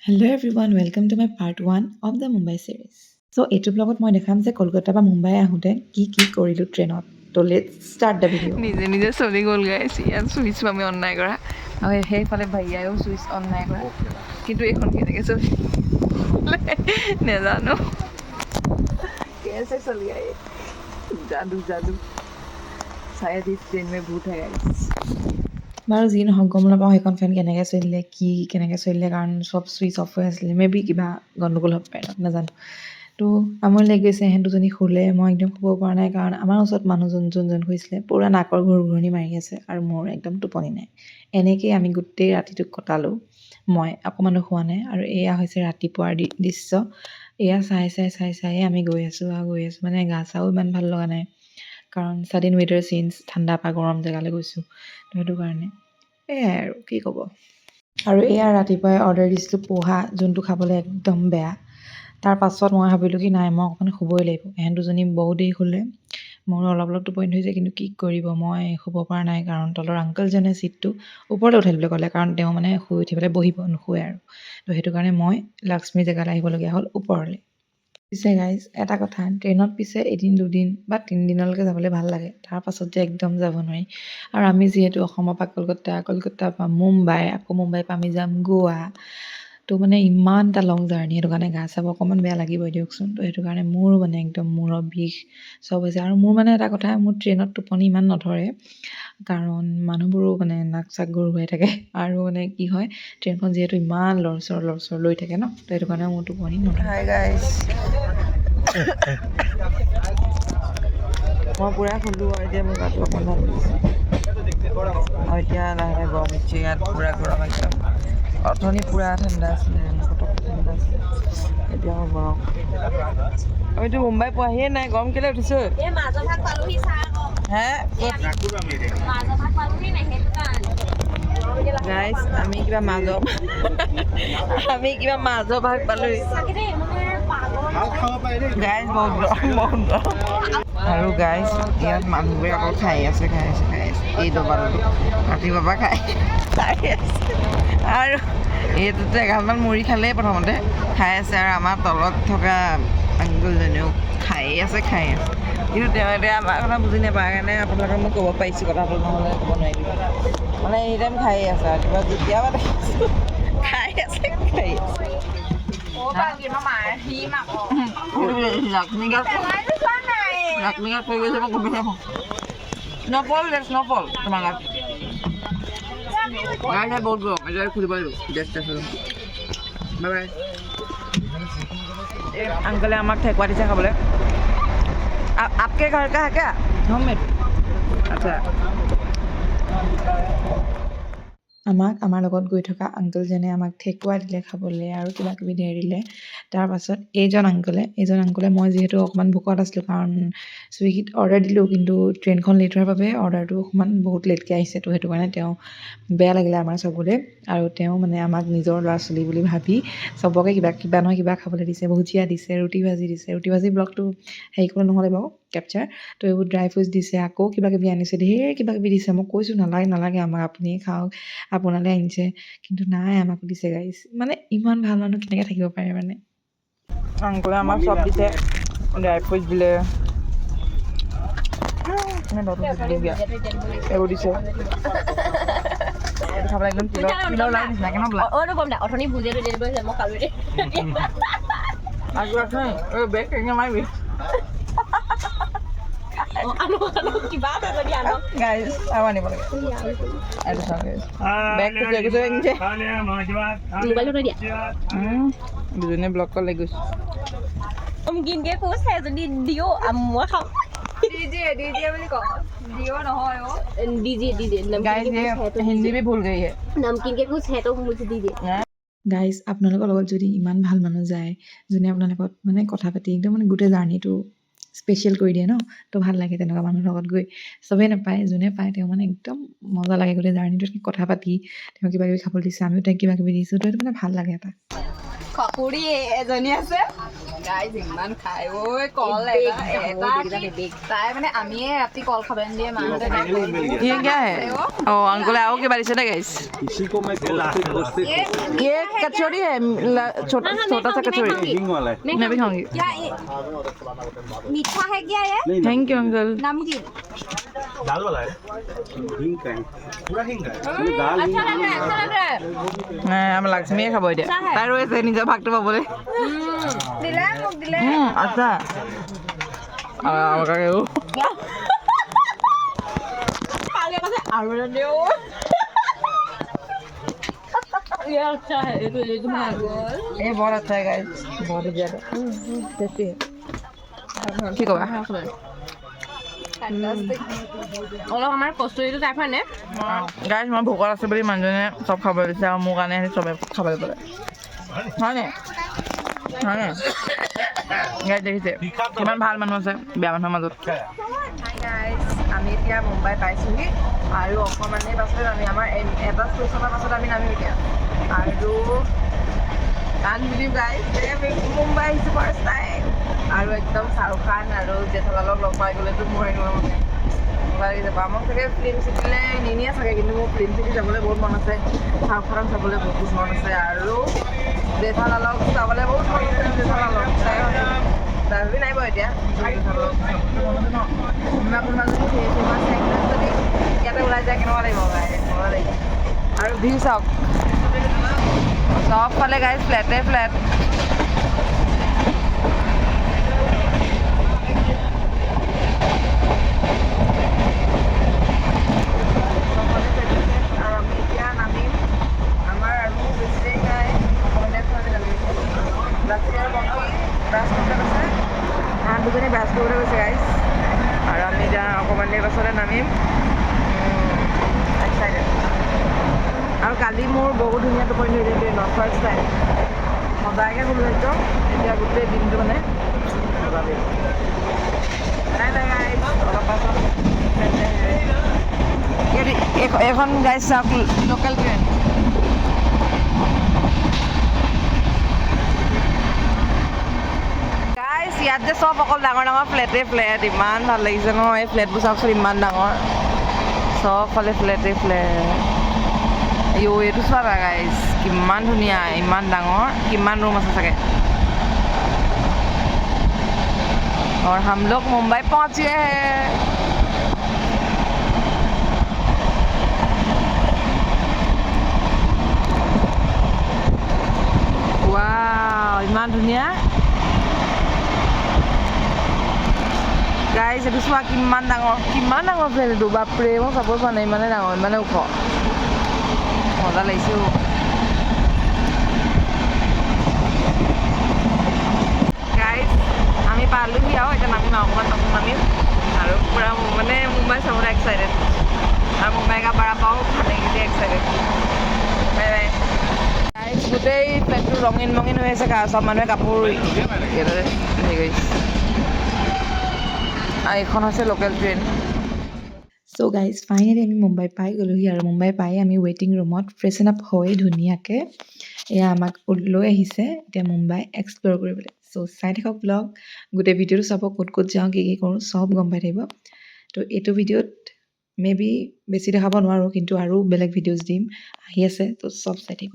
Hello everyone, welcome to my part 1 of the Mumbai series. So এইটো ব্লগত মই দেখাম যে কলকাতাৰ পৰা মুম্বাই আহোঁতে কি কৰিলোঁ ট্ৰেইনত। তো লেটছ ষ্টাৰ্ট দ্য ভিডিঅ'। নিজে নিজে চলি গ'ল গাইছ ইয়াত চুইচ আমি অন নাই কৰা আৰু সেইফালে ভাইয়াও চুইচ অন নাই কৰা কিন্তু এইখন কেনেকৈ চলি নেজানো कैसे चल गया ये जादू जादू शायद इस ट्रेन में भूत है गाइस বাৰু যি নহওক গম নাপাওঁ সেইখন ফেন কেনেকৈ চলিলে কেনেকৈ চলিলে কাৰণ চব চুইচ অফ হৈ আছিলে মে বি কিবা গণ্ডগোল হ'ব পাৰে নাজানো তো আমনি লাগি গৈছে সিহঁত দুজনী শুলে মই একদম শুব পৰা নাই কাৰণ আমাৰ ওচৰত মানুহ যোনজন শুইছিলে পূৰা নাকৰ ঘূৰণি মাৰি আছে আৰু মোৰ একদম টোপনি নাই এনেকেই আমি গোটেই ৰাতিটো কটালোঁ মই অকণমানো শুৱা নাই আৰু এয়া হৈছে ৰাতিপুৱাৰ দৃশ্য এয়া চাই আমি গৈ আছোঁ মানে গা চাও ইমান ভাল লগা নাই কাৰণ ছাডেন ৱেডাৰ চেঞ্জ ঠাণ্ডা পা গৰম জেগালৈ গৈছোঁ তো সেইটো কাৰণে এয়াই আৰু কি ক'ব আৰু এয়া ৰাতিপুৱাই অৰ্ডাৰ দিছিলোঁ পোহা যোনটো খাবলৈ একদম বেয়া তাৰ পাছত মই ভাবিলোঁ কি নাই মই অকণমান শুবই লাগিব এহেঁত দুজনী বহুত দেৰি শুলে মোৰো অলপ টোপনি ধৰিছে কিন্তু কি কৰিব মই শুব পৰা নাই কাৰণ তলৰ আংকলজনে ছিটটো ওপৰলৈ উঠাই দিবলৈ ক'লে কাৰণ তেওঁ মানে শুই উঠি পেলাই বহিব নুশুৱে আৰু তো সেইটো কাৰণে মই লক্ষ্মী জেগালৈ আহিবলগীয়া হ'ল ওপৰলৈ পিছে গাইজ এটা কথা ট্ৰেইনত পিছে এদিন দুদিন বা 3 দিনলৈকে যাবলৈ ভাল লাগে তাৰ পাছত যে একদম যাব নোৱাৰি আৰু আমি যিহেতু অসমৰ পৰা কলকাতাৰ পৰা মুম্বাই আকৌ মুম্বাইৰ পৰা আমি যাম গোৱা তো মানে ইমান এটা লং জাৰ্ণি সেইটো কাৰণে গা চাব অকণমান বেয়া লাগিবই দিয়কচোন তো সেইটো কাৰণে মোৰো মানে একদম মূৰৰ বিষ চব হৈছে আৰু মোৰ মানে এটা কথা মোৰ ট্ৰেইনত টোপনি ইমান নধৰে কাৰণ মানুহবোৰো মানে নাক চাক গৰুৱাই থাকে আৰু মানে কি হয় ট্ৰেইনখন যিহেতু ইমান লৰচৰ লৈ থাকে ন তো সেইটো কাৰণে মোৰ টোপনি নধৰে হাই গাইছ মই পূৰা শুলোঁ আৰু এতিয়া মোৰ গাটো অকণমান ভাল লাগিছে আৰু এতিয়া লাহে গৰম উঠিছে ইয়াত পূৰা গৰম একদম অথনি পূৰা ঠাণ্ডা আছিলে পটককৈ ঠাণ্ডা আছিলে এতিয়া মোৰ গৰম আমিতো মুম্বাই পোৱাহিয়ে নাই গৰম কেলৈ উঠিছোঁ হে গাইজ আমি কিবা মাজৰ ভাগ পালোহি গাইজ বহুত গৰম আৰু গাইজ ইয়াত মানুহবোৰে অকল খাই আছে এই দবাটো ৰাতিপুৱাৰ পৰা খাই আছে আৰু এইটোতো এগালমান মুড়ি খালেই প্ৰথমতে খাই আছে আৰু আমাৰ তলত থকা আংকুলজনেও খাই আছে কিন্তু তেওঁ এতিয়া আমাৰ কথা বুজি নাপায় কাৰণে আপোনালোকে মই ক'ব পাৰিছোঁ কথাটো নহ'লে ক'ব নোৱাৰিলোঁ মানে এনি টাইম খাই আছে ৰাতিপুৱা যেতিয়াবা দেখিছোঁ খাই আছে লাক্ষ্মীগাত কৈ গৈছে মই গম নাপাওঁ স্ন'ফল তোমাৰ গাত বহুত গৰম এতিয়া খুলিব লাগিব বাই বাই अंकल আমাক ঠেকুৱা দিছে খাবলৈ आपके घर का है क्या होममेड अच्छा আমাৰ লগত গৈ থকা আংকলজনে আমাক ঠেকুৱা দিলে খাবলৈ আৰু কিবা কিবি দিলে তাৰপাছত এইজন আংকলে মই যিহেতু অকণমান ভোকত আছিলোঁ কাৰণ চুইগিত অৰ্ডাৰ দিলোঁ কিন্তু ট্ৰেইনখন লেট হোৱাৰ বাবে অৰ্ডাৰটো অকণমান বহুত লেটকৈ আহিছে তো সেইটো কাৰণে তেওঁ বেয়া লাগিলে আমাৰ চবৰে আৰু তেওঁ মানে আমাক নিজৰ ল'ৰা ছোৱালী বুলি ভাবি চবকে কিবা নহয় কিবা খাবলৈ দিছে ভুজিয়া দিছে ৰুটি ভাজি ব্লগটো হেৰি কৰিব নহ'লে বাৰু কেপচাৰ তো এইবোৰ ড্ৰাই ফ্ৰুটছ দিছে আকৌ কিবা কিবি আনিছে ঢেৰ কিবা কিবি দিছে মই কৈছোঁ নালাগে আমাক আপুনিয়ে খাওক আপোনালৈ আনিছে কিন্তু নাই আমাকো দিছে গাইছ মানে ইমান ভাল মানুহ কেনেকৈ থাকিব পাৰে মানে আংকলে আমাক চব দিছে ড্ৰাই ফ্ৰুটছ দিলে এইবোৰ দিছে খাবলৈ একদম তিলৰ লাৰু নিচিনাকৈ ন অথনি ভুজিয়াটো দি দিব মই খালোঁ বেগ কেনেকৈ মাৰিবি কিবা গাইজ আৰু আনিব লাগে মোবাইলটো দিয়া দুজনীয়ে ব্লগ কল লাগি গৈছোঁ নমকিনকে কোচ হে যদি দিও মই খাওঁ डीजे বুলি কওঁ দিও নহয় অ दीजिए गाइस ये हिंदी भी भूल गई है नमकीन के कुछ है तो मुझे दीजिए গাইজ আপোনালোকৰ লগত যদি ইমান ভাল মানুহ যায় যোনে আপোনালোকত মানে কথা পাতি একদম মানে গোটেই জাৰ্ণিটো স্পেচিয়েল কৰি দিয়ে ন তো ভাল লাগে তেনেকুৱা মানুহৰ লগত গৈ চবেই নাপায় যোনে পায় তেওঁ মানে একদম মজা লাগে গোটেই জাৰ্ণিটোত কথা পাতি তেওঁ কিবা কিবি খাবলৈ দিছে আমিও তেওঁক কিবা কিবি দিছোঁ তো সেইটো মানে ভাল লাগে এটা খকুৰি এজনী আছে গাইজ ইমান খাই ঐ কল তাই মানে আমিয়ে ৰাতি কল খাব দিয়ে মানুহতে ये क्या है ओ अंकुल आओ के बारिश है गाइस इसी को मैं ये कचौड़ी है छोटा छोटा सा कचौड़ी हिंग वाला है मैं भी खाऊंगी क्या मीठा है क्या ये थैंक यू अंकल नमकीन दाल वाला है हिंग का है पूरा हिंग है दाल अच्छा लग रहा है আমি লক্ষ্মীয়ে খাব এতিয়া তাই ৰৈ আছে নিজৰ ভাগটো পাবলৈ দিলে মোক দিলে আচ্ছা আমাকে आगे कैसे आलू दे ओ ये अच्छा है ये तो ये बहुत अच्छा है गाइस बहुत ही ज्यादा टेस्टी है ঠিক আছে অলপ আমাৰ কষ্টৰিটো টাইপ হয় নে গাইছ মই ভোকত আছে বুলি মানুহজনে চব খাব দিছে আৰু মোৰ কাৰণে চবে খাবলৈ পালে হয়নে হয়নে গাইছ দেখিছে কিমান ভাল মানুহ আছে বেয়া মানুহৰ মাজত আমি এতিয়া মুম্বাই পাইছোঁহি আৰু অকণমানেই পাছত আমি আমাৰ এটা ষ্টেচনৰ পাছত আমি নামিম এতিয়া আৰু আনবিলিভ গাইছ মুম্বাই আহিছোঁ ফাৰ্ষ্ট টাইম আৰু একদম শ্বাহৰুখ খান আৰু জেঠালালক লগ পাই গ'লেতো মোৰ এনেকুৱা মানে ভাল লাগি যাব আমাক চাগে ফিল্ম চিটিলৈ নিনিয়ে চাগে কিন্তু মোৰ ফিল্ম চিটি যাবলৈ বহুত মন আছে শ্বাহৰুখ খানক চাবলৈ বহুত মন আছে আৰু জেঠালালক চাবলৈ বহুত মন আছে জেঠালালক চাবি নাই বাৰু এতিয়া কোনোবা যদি ইয়াতে ওলাই যায় কেনেকুৱা লাগিব মজা লাগিব আৰু ভিউ চাওক চবফালে গাইজ ফ্লেটে ফ্লেট দুজনী ব্ৰাছ কৰিবলৈ গৈছে গাইজ আৰু আমি এতিয়া অকণমান দেৰি পাছতে নামিম এক্সাইটেড আৰু কালি মোৰ বহুত ধুনীয়া টোপনি ধৰিলে ন ফাৰ্ষ্ট টাইম সদায়কৈ শুলো একদম এতিয়া গোটেই দিনটো মানে অলপ পাছত এখন গাইজ চাওক লোকেল ট্ৰেইন ইয়াত যে চব অকল ডাঙৰ ডাঙৰ ফ্লেটে ফ্লেট ইমান ভাল লাগিছে ন এই ফ্লেটবোৰ চাওকচোন ইমান ডাঙৰ চবফালে ফ্লেটে ফ্লেট আইঅ' এইটো চোৱা গাইজ কিমান ধুনীয়া ইমান ডাঙৰ কিমান ৰুম আছে চাগে और हम लोग मुंबई पहुंचे हैं वाव ইমান ধুনীয়া গাইজ এইটো চোৱা কিমান ডাঙৰ ফ্লেট এইটো বাপৰে মই চাব পৰা নাই ইমানে ডাঙৰ ইমানে ওখ মজা লাগিছে গাইজ আমি পালোহি আৰু এতিয়া নামিম অকণমান পাছত নামিম আৰু পূৰা মানে মুম্বাই চাবলৈ এক্সাইটেড আৰু মুম্বাই কা বাৰা পাওঁ খানে কি এক্সাইটেড বাই বাই গাইজ গোটেই ফ্লেটটো ৰঙীন মঙীন হৈ আছে চব মানুহে কাপোৰ হেৰি কৰিছে আৰু এইখন হৈছে লোকেল ট্ৰেইন চ' গাইজ ফাইনেলি আমি মুম্বাই পাই গ'লোহি আৰু মুম্বাই পাই আমি ৱেইটিং ৰুমত ফ্ৰেছন আপ হৈ ধুনীয়াকৈ এয়া আমাক লৈ আহিছে এতিয়া মুম্বাই এক্সপ্ল'ৰ কৰিবলৈ চ' চাই থাকক ব্লগ গোটেই ভিডিঅ'টো চাব ক'ত ক'ত যাওঁ কি কৰোঁ চব গম পাই থাকিব তো এইটো ভিডিঅ'ত মে বি বেছি দেখাব নোৱাৰোঁ কিন্তু আৰু বেলেগ ভিডিঅ'জ দিম আহি আছে তো চব চাই থাকিব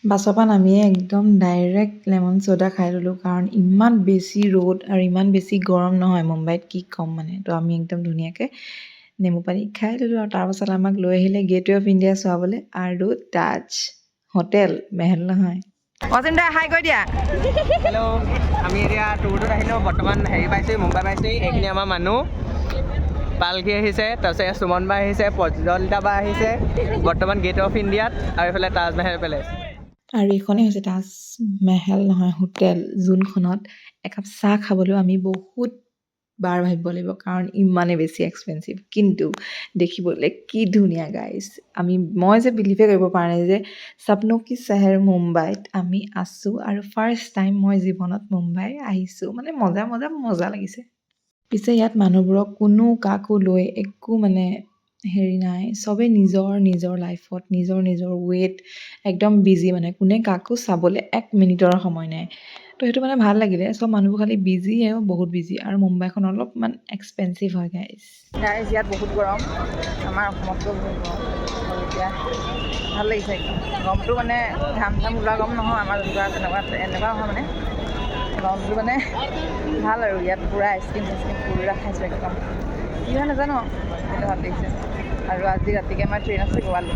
বাছৰ পৰা নামিয়ে একদম ডাইৰেক্ট লেমন চ'ডা খাই ল'লোঁ কাৰণ ইমান বেছি ৰ'দ আৰু ইমান বেছি গৰম নহয় মুম্বাইত কি ক'ম মানে তো আমি একদম ধুনীয়াকৈ নেমু পানী খাই ল'লোঁ আৰু তাৰপাছত আমাক লৈ আহিলে গেটৱে অফ ইণ্ডিয়া চোৱাবলৈ আৰু তাজ হোটেল মেহেল নহয় অসীম দা হাই কৈ দিয়া হেল্ল' আমি এতিয়া টুৰটোত আহিলোঁ বৰ্তমান হেৰি পাইছোঁ মুম্বাই পাইছোঁ এইখিনি আমাৰ মানুহ পালকি আহিছে তাৰপিছত সুমন বা আহিছে প্ৰজ্বলিতা বা আহিছে বৰ্তমান গেট অফ ইণ্ডিয়াত আৰু এইফালে তাজমহল পেলেচ আৰু এইখনেই হৈছে তাজমেহেল নহয় হোটেল যোনখনত একাপ চাহ খাবলৈও আমি বহুত বাৰ ভাবিব লাগিব কাৰণ ইমানেই বেছি এক্সপেঞ্চিভ কিন্তু দেখিবলৈ কি ধুনীয়া গাইজ মই যে বিলিভে কৰিব পৰা নাই যে সপনো কি চেহেৰ মুম্বাইত আমি আছোঁ আৰু ফাৰ্ষ্ট টাইম মই জীৱনত মুম্বাই আহিছোঁ মানে মজা লাগিছে পিছে ইয়াত মানুহবোৰক কোনো কাকো লৈ একো মানে হেৰি নাই চবেই নিজৰ লাইফত নিজৰ ৱেত একদম বিজি মানে কোনে কাকো চাবলৈ 1 মিনিটৰ সময় নাই তো সেইটো মানে ভাল লাগিলে চব মানুহবোৰ খালি বিজিয়ে বহুত বিজি আৰু মুম্বাইখন অলপমান এক্সপেঞ্চিভ হয় গাইজ ইয়াত বহুত গৰম আমাৰ অসমতকৈ বহুত গৰম আৰু এতিয়া ভাল লাগিছে একদম গৰমটো মানে ঘাম ওলোৱা গৰম নহয় আমাৰ যোনটো এনেকুৱা নহয় মানে গৰমটো মানে ভাল আৰু ইয়াত পূৰা আইচক্ৰীম পুৰা খাইছোঁ একদম কি হয় নাজানো কিন্তু ভাল লাগিছে আৰু আজি ৰাতিকৈ আমাৰ ট্ৰেইন আছে গোৱালৈ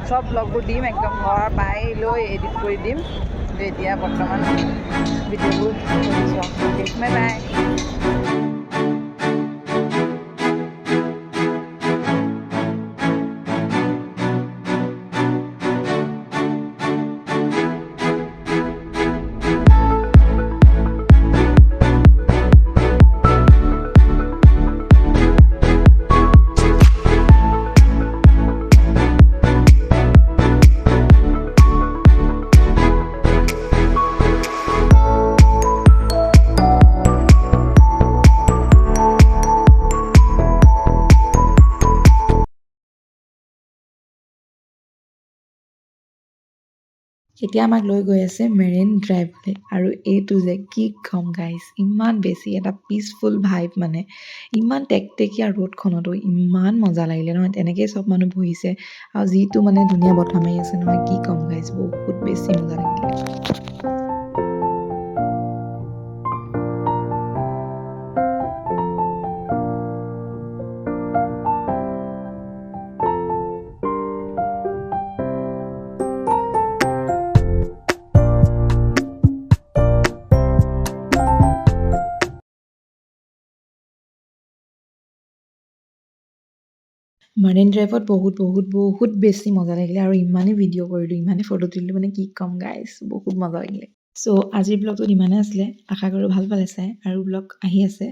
চব ব্লগবোৰ দিম একদম ঘৰ পাই লৈ এডিট কৰি দিম কিন্তু এতিয়া বৰ্তমান ভিডিঅ'বোৰ কৰিছোঁ বাই বাই এতিয়া আমাক লৈ গৈ আছে মেৰিন ড্ৰাইভলৈ আৰু এইটো যে কি ক'ম গাইজ ইমান বেছি এটা পিচফুল ভাইব মানে ইমান টেকটেকীয়া ৰ'দখনতো ইমান মজা লাগিলে নহয় তেনেকেই চব মানুহ বহিছে আৰু যিটো মানে ধুনীয়া বতাহ মাৰি আছে নহয় কি ক'ম গাইজ বহুত বেছি মজা লাগিলে মাৰিন ড্ৰাইভত বহুত বেছি মজা লাগিলে আৰু ইমানেই ভিডিঅ' কৰিলোঁ ইমানেই ফটো তুলিলোঁ মানে কি ক'ম গাইজ বহুত মজা লাগিলে চ' আজিৰ ব্লগটোত ইমানে আছিলে আশা কৰোঁ ভাল পালে চাই আৰু ব্লগ আহি আছে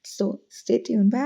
চ' ষ্টে টিউন বাই